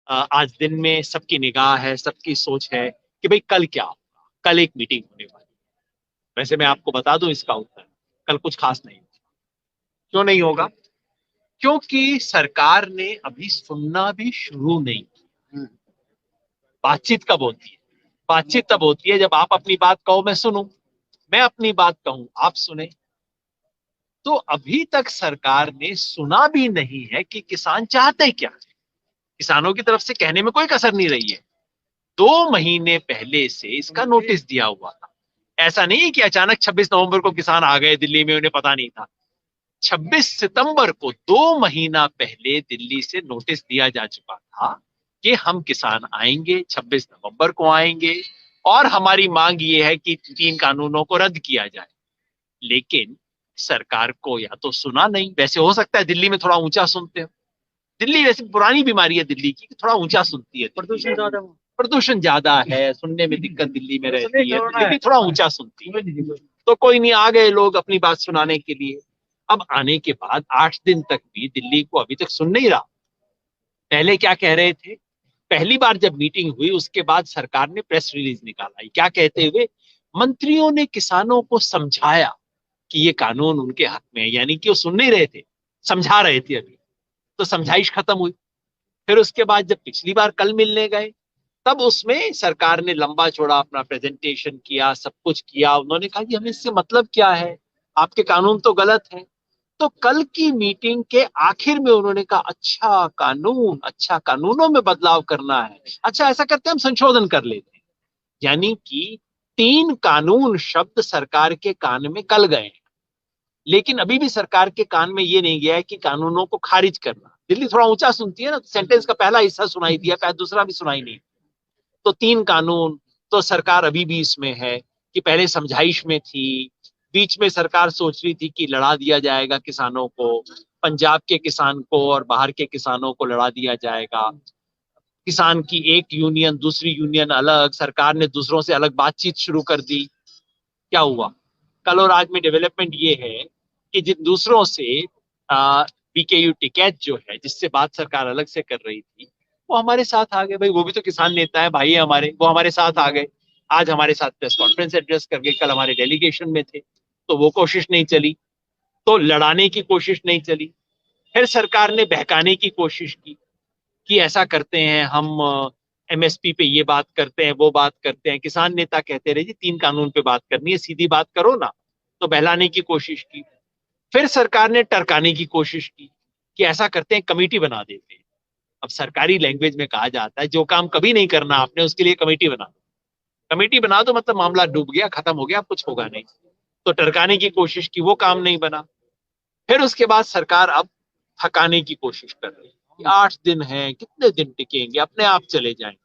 आज दिन में सबकी निगाह है, सबकी सोच है कि भाई कल क्या होगा, कल एक मीटिंग होने वाली है। वैसे मैं आपको बता दूं इसका उत्तर, कल कुछ खास नहीं होगा। क्यों नहीं होगा? क्योंकि सरकार ने अभी सुनना भी शुरू नहीं किया। बातचीत कब होती है? बातचीत तब होती है जब आप अपनी बात कहो, मैं सुनूं, मैं अपनी बात कहूं, आप सुने। तो अभी तक सरकार ने सुना भी नहीं है कि किसान चाहते क्या है। किसानों की तरफ से कहने में कोई कसर नहीं रही है। 2 महीने पहले से इसका नोटिस दिया हुआ था। ऐसा नहीं है कि अचानक 26 नवंबर को किसान आ गए दिल्ली में, उन्हें पता नहीं था। 26 सितंबर को 2 महीना पहले दिल्ली से नोटिस दिया जा चुका था कि हम किसान आएंगे, 26 नवंबर को आएंगे, और हमारी मांग ये है कि 3 कानूनों को रद्द किया जाए। लेकिन सरकार को या तो सुना नहीं, वैसे हो सकता है दिल्ली में थोड़ा ऊंचा सुनते हो। दिल्ली वैसे पुरानी बीमारी है दिल्ली की, थोड़ा ऊंचा सुनती है। प्रदूषण ज्यादा, प्रदूषण ज्यादा है, सुनने में दिक्कत दिल्ली में रहती है, तो दिल्ली थोड़ा ऊंचा सुनती है। तो कोई नहीं, आ गए लोग अपनी बात सुनाने के लिए। अब आने के बाद 8 दिन तक भी दिल्ली को अभी तक सुन नहीं रहा। पहले क्या कह रहे थे? पहली बार जब मीटिंग हुई उसके बाद सरकार ने प्रेस रिलीज निकाला, क्या कहते हुए? मंत्रियों ने किसानों को समझाया कि ये कानून उनके हक में है। यानी कि वो सुन नहीं रहे थे, समझा रहे थे अभी। तो समझाइश खत्म हुई। फिर उसके बाद जब पिछली बार कल मिलने गए, तब उसमें सरकार ने लंबा चौड़ा अपना प्रेजेंटेशन किया, सब कुछ किया। उन्होंने कहा कि हमें इससे मतलब क्या है, आपके कानून तो गलत है। तो कल की मीटिंग के आखिर में उन्होंने कहा, अच्छा कानून, अच्छा कानूनों में बदलाव करना है, अच्छा ऐसा करते हैं हम संशोधन कर लेते हैं। यानी कि 3 कानून शब्द सरकार के कान में कल गए, लेकिन अभी भी सरकार के कान में ये नहीं गया है कि कानूनों को खारिज करना। दिल्ली थोड़ा ऊंचा सुनती है ना, सेंटेंस का पहला हिस्सा सुनाई दिया, पहले दूसरा भी सुनाई नहीं। तो 3 कानून, तो सरकार अभी भी इसमें है कि पहले समझाइश में थी। बीच में सरकार सोच रही थी कि लड़ा दिया जाएगा किसानों को, पंजाब के किसान को और बाहर के किसानों को लड़ा दिया जाएगा। किसान की एक यूनियन दूसरी यूनियन अलग, सरकार ने दूसरों से अलग बातचीत शुरू कर दी। क्या हुआ? कल और आज में डेवलपमेंट ये है कि जिन दूसरों से बीकेयू टिकैत जो है, जिससे बात सरकार अलग से कर रही थी, वो हमारे साथ आ गए। भाई वो भी तो किसान नेता है, भाई है हमारे, वो हमारे साथ आ गए। आज हमारे साथ प्रेस कॉन्फ्रेंस एड्रेस करके, कल हमारे डेलीगेशन में थे। तो वो कोशिश नहीं चली, तो लड़ाने की कोशिश नहीं चली। फिर सरकार ने बहकाने की कोशिश की कि ऐसा करते हैं हम, एमएसपी पे ये बात करते हैं, वो बात करते हैं। किसान नेता कहते रहे जी 3 कानून पे बात करनी है, सीधी बात करो ना। तो बहलाने की कोशिश की। फिर सरकार ने टरकाने की कोशिश की कि ऐसा करते हैं कमेटी बना देते हैं। अब सरकारी लैंग्वेज में कहा जाता है जो काम कभी नहीं करना आपने उसके लिए कमेटी बना दो। कमेटी बना दो मतलब मामला डूब गया, खत्म हो गया, कुछ होगा नहीं। तो टरकाने की कोशिश की, वो काम नहीं बना। फिर उसके बाद सरकार अब थकाने की कोशिश कर रही है। 8 दिन है, कितने दिन टिकेंगे, अपने आप चले जाएंगे।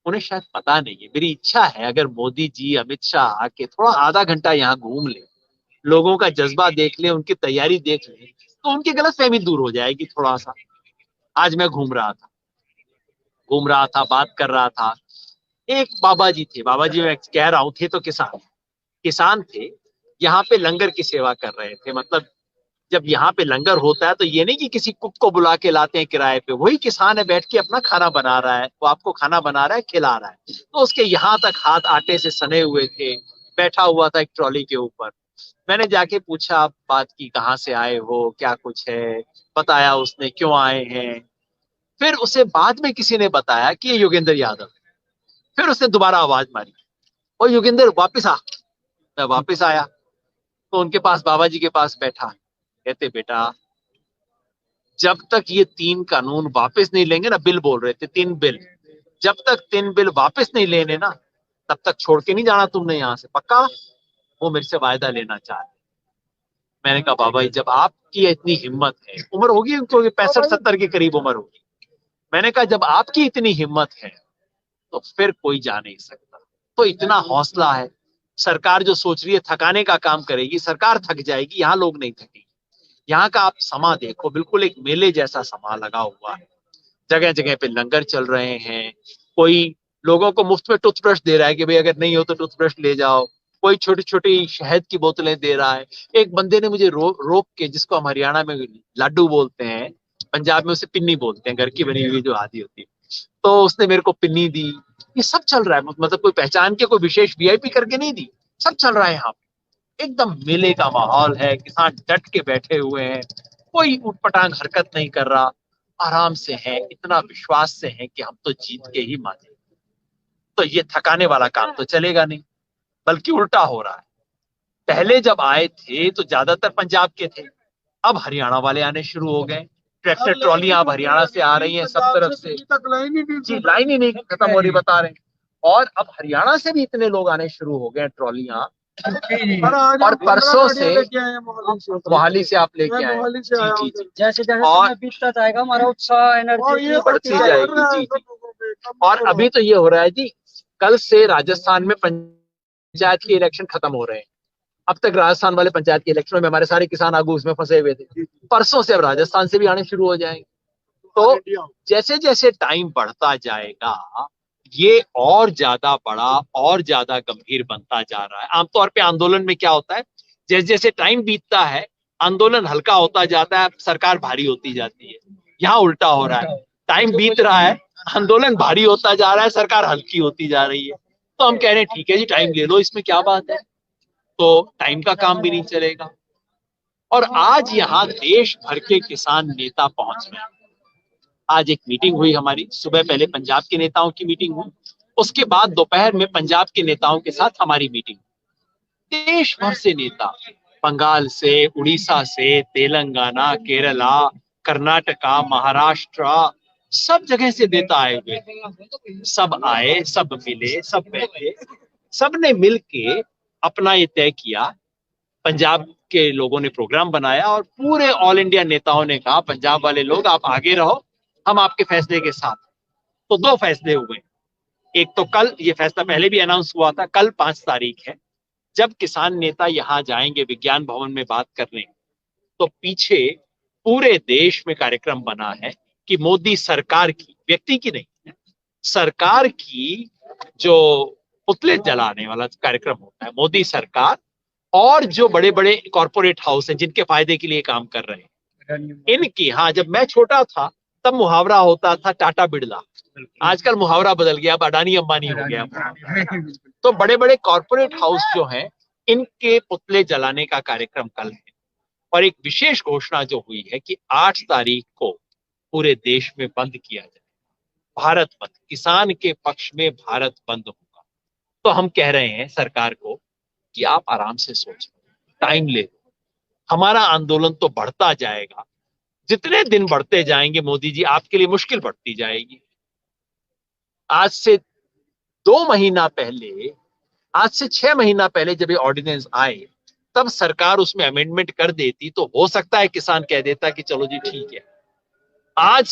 उन्हें शायद पता नहीं है। मेरी इच्छा है अगर मोदी जी, अमित शाह आके थोड़ा आधा घंटा यहाँ घूम ले, लोगों का जज्बा देख ले, उनकी तैयारी देख ले, तो उनकी गलतफहमी दूर हो जाएगी थोड़ा सा। आज मैं घूम रहा था, बात कर रहा था। एक बाबा जी थे, बाबा जी मैं कह रहा हूँ, थे तो किसान, किसान थे। यहाँ पे लंगर की सेवा कर रहे थे। मतलब जब यहाँ पे लंगर होता है तो ये नहीं कि किसी कुक को बुला के लाते हैं किराए पे, वही किसान है, बैठ के अपना खाना बना रहा है, वो आपको खाना बना रहा है, खिला रहा है। तो उसके यहाँ तक हाथ आटे से सने हुए थे, बैठा हुआ था एक ट्रॉली के ऊपर। मैंने जाके पूछा, आप बात की, कहाँ से आए हो, क्या कुछ है? बताया उसने क्यों आए हैं। फिर उसे बाद में किसी ने बताया कि ये योगेंद्र यादव है। फिर उसने दोबारा आवाज मारी, ओ योगेंद्र वापिस आ। मैं वापिस आया तो उनके पास, बाबा जी के पास बैठा। कहते बेटा, जब तक ये 3 कानून वापस नहीं लेंगे ना, बिल बोल रहे थे 3 बिल, जब तक 3 बिल वापस नहीं लेने ना, तब तक छोड़ के नहीं जाना तुमने यहाँ से, पक्का? वो मेरे से वायदा लेना चाह रहे। मैंने कहा बाबा जी, जब आपकी इतनी हिम्मत है, उम्र होगी उनको 65-70 के करीब उम्र होगी, मैंने कहा जब आपकी इतनी हिम्मत है तो फिर कोई जा नहीं सकता। तो इतना हौसला है। सरकार जो सोच रही है थकाने का काम करेगी, सरकार थक जाएगी, यहाँ लोग नहीं थकेंगे। यहाँ का आप समा देखो, बिल्कुल एक मेले जैसा समा लगा हुआ है। जगह जगह पे लंगर चल रहे हैं। कोई लोगों को मुफ्त में टूथब्रश दे रहा है कि भाई अगर नहीं हो तो टूथब्रश ले जाओ। कोई छोटी छोटी शहद की बोतलें दे रहा है। एक बंदे ने मुझे रोक के, जिसको हम हरियाणा में लाडू बोलते हैं, पंजाब में उसे पिन्नी बोलते हैं, घर की बनी हुई जो आदि होती है, तो उसने मेरे को पिन्नी दी। ये सब चल रहा है, मतलब कोई पहचान के कोई विशेष वीआईपी करके नहीं दी, सब चल रहा है यहाँ पे। एकदम मेले का माहौल है, किसान डट के बैठे हुए हैं, कोई उटपटांग हरकत नहीं कर रहा, आराम से है, इतना विश्वास से है कि हम तो जीत के ही माने। तो ये थकाने वाला काम तो चलेगा नहीं, बल्कि उल्टा हो रहा है। पहले जब आए थे तो ज्यादातर पंजाब के थे, अब हरियाणा वाले आने शुरू हो गए। ट्रैक्टर ट्रॉलियां अब हरियाणा से आ रही हैं सब तरफ से। जी, लाइन ही नहीं खत्म हो रही बता रहे हैं। और अब हरियाणा से भी इतने लोग आने शुरू हो गए ट्रॉलियां। और परसों से मोहाली से आप लेके आए। जी जी जी, जैसे जैसे और समय बीतता जाएगा हमारा उत्साह एनर्जी बढ़ती जाएगी। जी जी। और अभी तो ये हो रहा है जी, कल से राजस्थान में पंचायत के इलेक्शन खत्म हो रहे हैं। अब तक राजस्थान वाले पंचायत के इलेक्शनों में हमारे सारे किसान आगू उसमें फंसे हुए थे। परसों से अब राजस्थान से भी आने शुरू हो जाएंगे। तो जैसे जैसे टाइम बढ़ता जाएगा, ये और ज्यादा बड़ा और ज्यादा गंभीर बनता जा रहा है। आमतौर पे आंदोलन में क्या होता है, जैसे जैसे टाइम बीतता है आंदोलन हल्का होता जाता है, सरकार भारी होती जाती है। यहाँ उल्टा हो रहा है, टाइम बीत रहा है, आंदोलन भारी होता जा रहा है, सरकार हल्की होती जा रही है। तो हम कह रहे हैं ठीक है जी, टाइम ले लो, इसमें क्या बात है। तो टाइम का काम भी नहीं चलेगा। और आज यहाँ देश भर के किसान नेता पहुंच रहे हैं। आज एक मीटिंग हुई हमारी, सुबह पहले पंजाब के नेताओं की मीटिंग हुई, उसके बाद दोपहर में पंजाब के नेताओं के साथ हमारी मीटिंग। देश भर से नेता, बंगाल से, उड़ीसा से, तेलंगाना, केरला, कर्नाटका, महाराष्ट्र, सब जगह से नेता आए हुए। सब आए, सब मिले, सब बैठे, सबने मिल के अपना ये तय किया। पंजाब के लोगों ने प्रोग्राम बनाया और पूरे ऑल इंडिया नेताओं ने कहा पंजाब वाले लोग आप आगे रहो, हम आपके फैसले के साथ। तो दो फैसले हुए। एक तो कल, ये फैसला पहले भी अनाउंस हुआ था, कल 5 तारीख है, जब किसान नेता यहां जाएंगे विज्ञान भवन में बात करने, तो पीछे पूरे देश में कार्यक्रम बना है कि मोदी सरकार की, व्यक्ति की नहीं, सरकार की जो पुतले जलाने वाला कार्यक्रम होता है, मोदी सरकार और जो बड़े बड़े कॉरपोरेट हाउस हैं जिनके फायदे के लिए काम कर रहे हैं इनकी। हाँ, जब मैं छोटा था तब मुहावरा होता था टाटा बिरला, आजकल मुहावरा बदल गया, अब अडानी अंबानी हो गया। तो बड़े बड़े कॉरपोरेट हाउस जो हैं इनके पुतले जलाने का कार्यक्रम कल है। और एक विशेष घोषणा जो हुई है कि 8 तारीख को पूरे देश में बंद किया जाए, भारत बंद, किसान के पक्ष में भारत बंद होगा। तो हम कह रहे हैं सरकार को कि आप आराम से सोचो, टाइम ले लो, हमारा आंदोलन तो बढ़ता जाएगा। जितने दिन बढ़ते जाएंगे मोदी जी, आपके लिए मुश्किल बढ़ती जाएगी। आज से 2 महीना पहले, आज से 6 महीना पहले जब ये ऑर्डिनेंस आए, तब सरकार उसमें अमेंडमेंट कर देती तो हो सकता है किसान कह देता कि चलो जी ठीक है। आज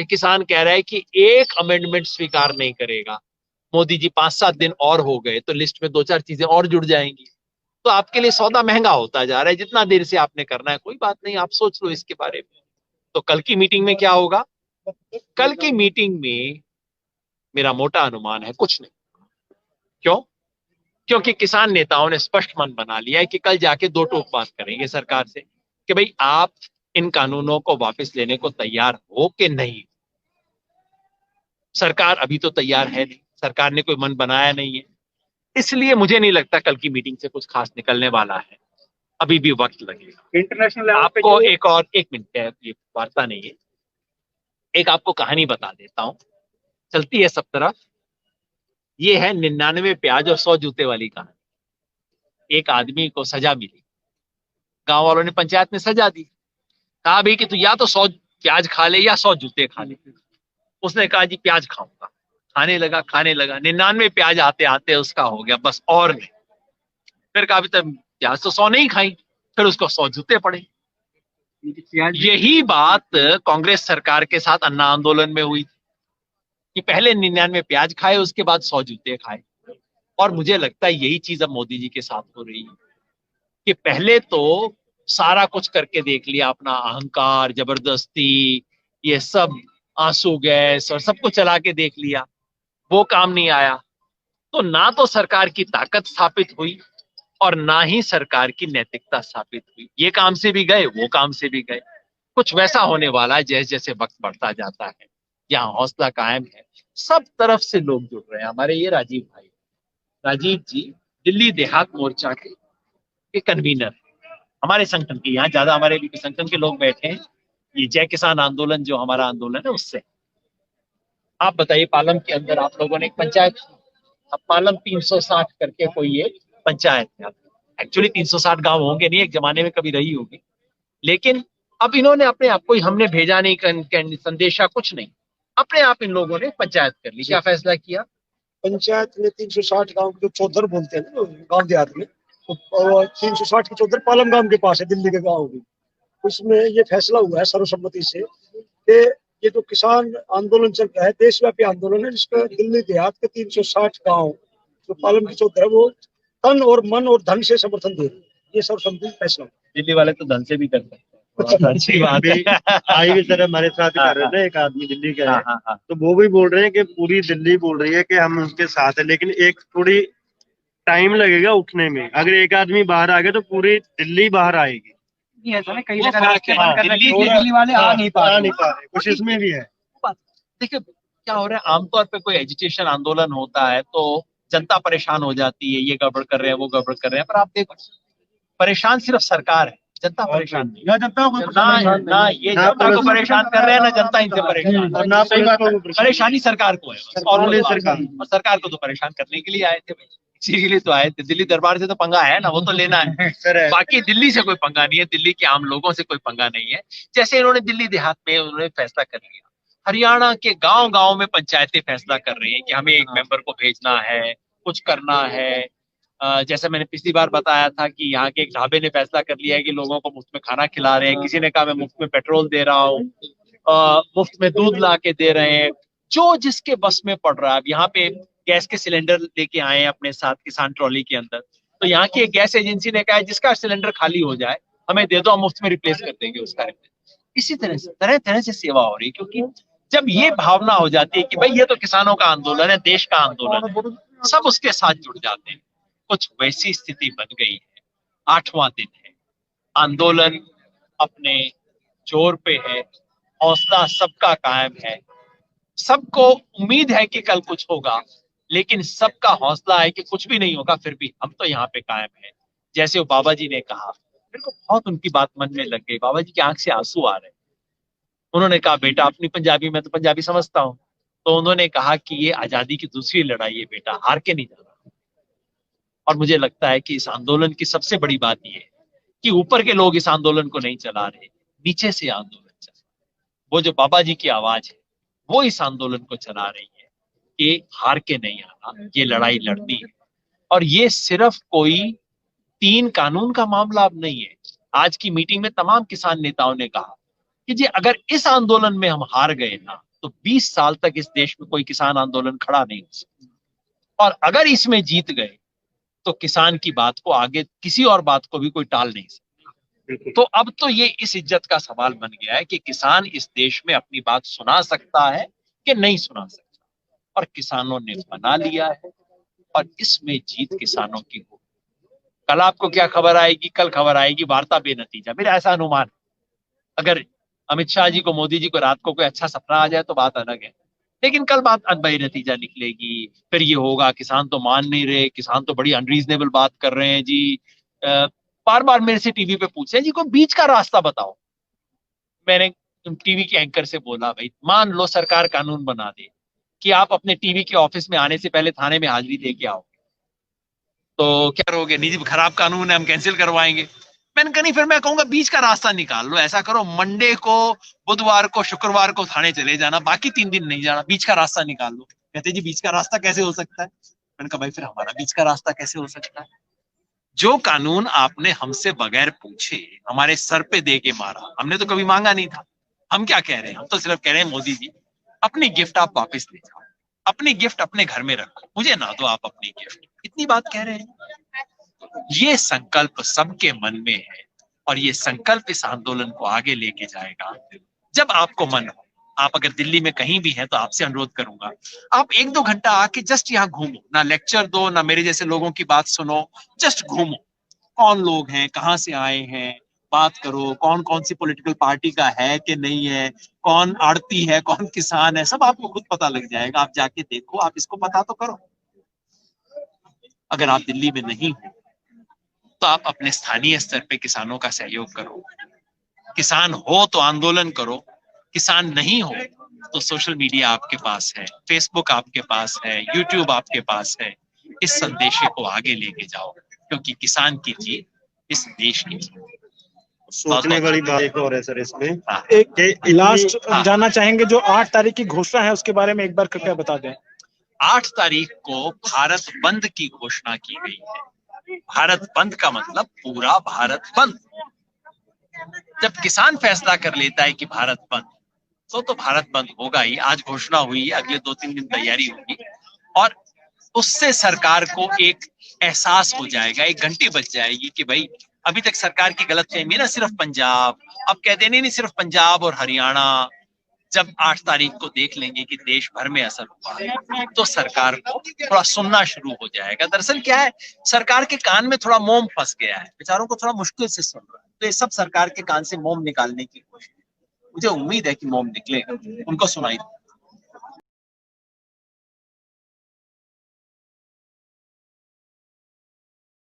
किसान कह रहा है कि एक अमेंडमेंट स्वीकार नहीं करेगा। मोदी जी 5-7 दिन और हो गए तो लिस्ट में 2-4 चीजें और जुड़ जाएंगी। तो आपके लिए सौदा महंगा होता जा रहा है। जितना देर से आपने करना है कोई बात नहीं, आप सोच लो इसके बारे में। तो कल की मीटिंग में क्या होगा? कल की मीटिंग में मेरा मोटा अनुमान है कुछ नहीं। क्यों? क्योंकि किसान नेताओं ने स्पष्ट मन बना लिया है कि कल जाके दो टोक बात करेंगे सरकार से कि भाई आप इन कानूनों को वापस लेने को तैयार हो कि नहीं। सरकार अभी तो तैयार है नहीं, सरकार ने कोई मन बनाया नहीं है, इसलिए मुझे नहीं लगता कल की मीटिंग से कुछ खास निकलने वाला है। अभी भी वक्त लगेगा। इंटरनेशनल आपको एक और 1 मिनट है, ये वार्ता नहीं है, एक आपको कहानी बता देता हूँ, चलती है सब तरफ। ये है 99 प्याज और 100 जूते वाली कहानी। एक आदमी को सजा मिली, गांव वालों ने, पंचायत ने सजा दी, कहा भाई कि तू या तो 100 प्याज खा ले या 100 जूते खा ले। उसने कहा जी प्याज खाऊंगा। खाने लगा 99 प्याज आते आते उसका हो गया बस, और नहीं। फिर कहा अभी तक प्याज तो 100 नहीं खाई, फिर उसको 100 जूते पड़े। यही बात कांग्रेस सरकार के साथ अन्ना आंदोलन में हुई कि पहले 99 प्याज खाए, उसके बाद 100 जूते खाए। और मुझे लगता है यही चीज अब मोदी जी के साथ हो रही है कि पहले तो सारा कुछ करके देख लिया, अपना अहंकार, जबरदस्ती, ये सब, आंसू गैस और सबको चला के देख लिया, वो काम नहीं आया। तो ना तो सरकार की ताकत स्थापित हुई और ना ही सरकार की नैतिकता स्थापित हुई। ये काम से भी गए, वो काम से भी गए। कुछ वैसा होने वाला है जैसे जैसे वक्त बढ़ता जाता है। यहाँ हौसला कायम है, सब तरफ से लोग जुड़ रहे हैं। हमारे ये राजीव भाई, राजीव जी दिल्ली देहात मोर्चा के कन्वीनर, हमारे संगठन के, यहाँ ज्यादा हमारे संगठन के लोग बैठे हैं। ये जय किसान आंदोलन जो हमारा आंदोलन है उससे। आप बताइए, पालम के अंदर आप लोगों ने एक पंचायत, अब पालम 360 करके कोई ये पंचायत है। एक्चुअली 360 गांव होंगे नहीं, एक जमाने में कभी रही होगी, लेकिन अब इन्होंने अपने आप को, हमने भेजा नहीं संदेशा कुछ नहीं, अपने आप इन लोगों ने पंचायत कर ली। क्या फैसला किया? पंचायत में 360 गांव जो चौधर बोलते हैं ना गांव देहात में, तो 360 की चौधर पालम गांव के पास है, दिल्ली के गांव भी। उसमें ये फैसला हुआ है सर्वसम्मति से कि ये जो किसान आंदोलन चल रहा है, देशव्यापी आंदोलन है, जिसका दिल्ली देहात के 360 गांव जो पालम की चौधर है वो तन और मन और धन से समर्थन दे रहे हैं। ये सर्वसम्मति फैसला। दिल्ली वाले तो धन से भी करते हैं, अच्छी बात है। आई भी सर हमारे साथ कर रहे थे, एक आदमी दिल्ली का है। हाँ। तो वो भी बोल रहे हैं कि पूरी दिल्ली बोल रही है कि हम उनके साथ है, लेकिन एक थोड़ी टाइम लगेगा उठने में। अगर एक आदमी बाहर आ गया तो पूरी दिल्ली बाहर आएगी। नहीं ऐसा नहीं, कई वो जगह फर्क रास्ते है, बंद कर रखे हैं, दिल्ली- दिल्ली वाले आ नहीं पा रहे। कुछ इसमें भी है। देखिए क्या हो रहा है, आमतौर पे कोई एजिटेशन आंदोलन होता है तो जनता परेशान हो जाती है, ये गड़बड़ कर रहे हैं, वो गड़बड़ कर रहे हैं, पर आप देखो परेशान सिर्फ सरकार है, जनता परेशान नहीं। या जनता को ना ये जनता को परेशान कर रहे हैं, ना जनता इनसे परेशान और ना परेशानी सरकार को है बस, और बोले सरकार, और सरकार को तो परेशान करने के लिए आए थे भाई, इसी के लिए तो आए थे। दिल्ली दरबार से तो पंगा है ना, वो तो लेना है, बाकी दिल्ली से कोई पंगा नहीं है, दिल्ली के आम लोगों से कोई पंगा नहीं है। जैसे इन्होंने दिल्ली देहात में उन्होंने फैसला कर लिया, हरियाणा के गांव गांव में पंचायतें फैसला कर रही हैं कि हमें एक मेंबर को भेजना है, कुछ करना है। जैसे मैंने पिछली बार बताया था कि यहाँ के एक ढाबे ने फैसला कर लिया है कि लोगों को मुफ्त में खाना खिला रहे हैं, किसी ने कहा मैं मुफ्त में पेट्रोल दे रहा हूँ, मुफ्त में दूध ला के दे रहे हैं, जो जिसके बस में पड़ रहा है। अब यहाँ पे गैस के सिलेंडर लेके आए हैं अपने साथ किसान ट्रॉली के अंदर, तो यहाँ की एक गैस एजेंसी ने कहा है जिसका सिलेंडर खाली हो जाए हमें दे दो, हम मुफ्त में रिप्लेस कर देंगे उसका। इसी तरह से तरह तरह से सेवा हो रही है, क्योंकि जब ये भावना हो जाती है कि भाई ये तो किसानों का आंदोलन है, देश का आंदोलन है, सब उसके साथ जुड़ जाते हैं। कुछ वैसी स्थिति बन गई है। 8वां दिन है, आंदोलन अपने जोर पे है, हौसला सबका कायम है, सबको उम्मीद है कि कल कुछ होगा, लेकिन सबका हौसला है कि कुछ भी नहीं होगा, फिर भी हम तो यहाँ पे कायम है। जैसे वो बाबा जी ने कहा, मेरे को बहुत उनकी बात मन में लग गई। बाबा जी की आंख से आंसू आ रहे। उन्होंने कहा बेटा, अपनी पंजाबी, मैं तो पंजाबी समझता हूँ, तो उन्होंने कहा कि ये आजादी की दूसरी लड़ाई है बेटा, हार के नहीं जाना। और मुझे लगता है कि इस आंदोलन की सबसे बड़ी बात यह है कि ऊपर के लोग इस आंदोलन को नहीं चला रहे, नीचे से आंदोलन चल रहा है। वो जो बाबा जी की आवाज है वो इस आंदोलन को चला रही है कि हार के नहीं आना, ये लड़ाई लड़नी है। और ये सिर्फ कोई 3 कानून का मामला अब नहीं है। आज की मीटिंग में तमाम किसान नेताओं ने कहा कि जी अगर इस आंदोलन में हम हार गए ना तो 20 साल तक इस देश में कोई किसान आंदोलन खड़ा नहीं हो सकता, और अगर इसमें जीत गए तो किसान की बात को आगे किसी और बात को भी कोई टाल नहीं सकता। तो अब तो ये इस इज्जत का सवाल बन गया है कि किसान इस देश में अपनी बात सुना सकता है कि नहीं सुना सकता, और किसानों ने बना लिया है, और इसमें जीत किसानों की हो। कल आपको क्या खबर आएगी? कल खबर आएगी वार्ता बेनतीजा, मेरा ऐसा अनुमान। अगर अमित शाह जी को, मोदी जी को रात को कोई अच्छा सपना आ जाए तो बात अलग है, लेकिन कल बात बेनतीजा निकलेगी। फिर ये होगा किसान तो मान नहीं रहे, किसान तो बड़ी अनरीजनेबल बात कर रहे हैं जी। बार बार मेरे से टीवी पे पूछे जी कोई बीच का रास्ता बताओ। मैंने टीवी के एंकर से बोला भाई मान लो सरकार कानून बना दे कि आप अपने टीवी के ऑफिस में आने से पहले थाने में हाजिरी दे के आओ, तो क्या करोगे? नहीं जी खराब कानून है, हम कैंसिल करवाएंगे। मैंने कहा नहीं, फिर मैं कहूंगा बीच का रास्ता निकाल लो। ऐसा करो मंडे को, बुधवार को, शुक्रवार को थाने चले जाना, बाकी 3 दिन नहीं जाना, बीच का रास्ता निकाल लो। कहते जी बीच का रास्ता कैसे हो सकता है? मैंने कहा भाई फिर हमारा बीच का रास्ता कैसे हो सकता है? जो कानून आपने हमसे बगैर पूछे हमारे सर पे दे के मारा, हमने तो कभी मांगा नहीं था। हम क्या कह रहे हैं? हम तो सिर्फ कह रहे हैं मोदी जी अपनी गिफ्ट आप वापस ले जाओ, अपनी गिफ्ट अपने घर में रखो, मुझे ना दो आप अपनी गिफ्ट, इतनी बात कह रहे हैं। ये संकल्प सबके मन में है, और ये संकल्प इस आंदोलन को आगे लेके जाएगा। जब आपको मन हो, आप अगर दिल्ली में कहीं भी हैं तो आपसे अनुरोध करूंगा आप 1-2 घंटा आके जस्ट यहाँ घूमो, ना लेक्चर दो, ना मेरे जैसे लोगों की बात सुनो, जस्ट घूमो। कौन लोग हैं, कहाँ से आए हैं, बात करो, कौन कौन सी पॉलिटिकल पार्टी का है कि नहीं है, कौन आड़ती है, कौन किसान है, सब आपको खुद पता लग जाएगा। आप जाके देखो, आप इसको पता तो करो। अगर आप दिल्ली में नहीं हो तो आप अपने स्थानीय स्तर पे किसानों का सहयोग करो। किसान हो तो आंदोलन करो, किसान नहीं हो तो सोशल मीडिया आपके पास है, फेसबुक आपके पास है, यूट्यूब आपके पास है। इस संदेश को आगे लेके जाओ, क्योंकि किसान की जीत इस देश की जीत। सोचने वाली बात एक और है सर इसमें, एक लास्ट हाँ। जानना चाहेंगे, जो 8 तारीख की घोषणा है उसके बारे में एक बार कृपया बता दें। 8 तारीख को भारत बंद की घोषणा की गई है। भारत बंद का मतलब पूरा भारत बंद। जब किसान फैसला कर लेता है कि भारत बंद, तो भारत बंद होगा ही। आज घोषणा हुई है, अगले 2-3 दिन तैयारी होगी और उससे सरकार को एक एहसास हो जाएगा, एक घंटी बज जाएगी कि भाई अभी तक सरकार की गलतफहमी ना सिर्फ पंजाब, अब कहते नहीं सिर्फ पंजाब और हरियाणा। जब 8 तारीख को देख लेंगे कि देश भर में असर हुआ है, तो सरकार को थोड़ा सुनना शुरू हो जाएगा। दरअसल क्या है, सरकार के कान में थोड़ा मोम फंस गया है, बेचारों को थोड़ा मुश्किल से सुन रहा है। तो ये सब सरकार के कान से मोम निकालने की कोशिश। मुझे उम्मीद है कि मोम निकलेगा, उनको सुनाई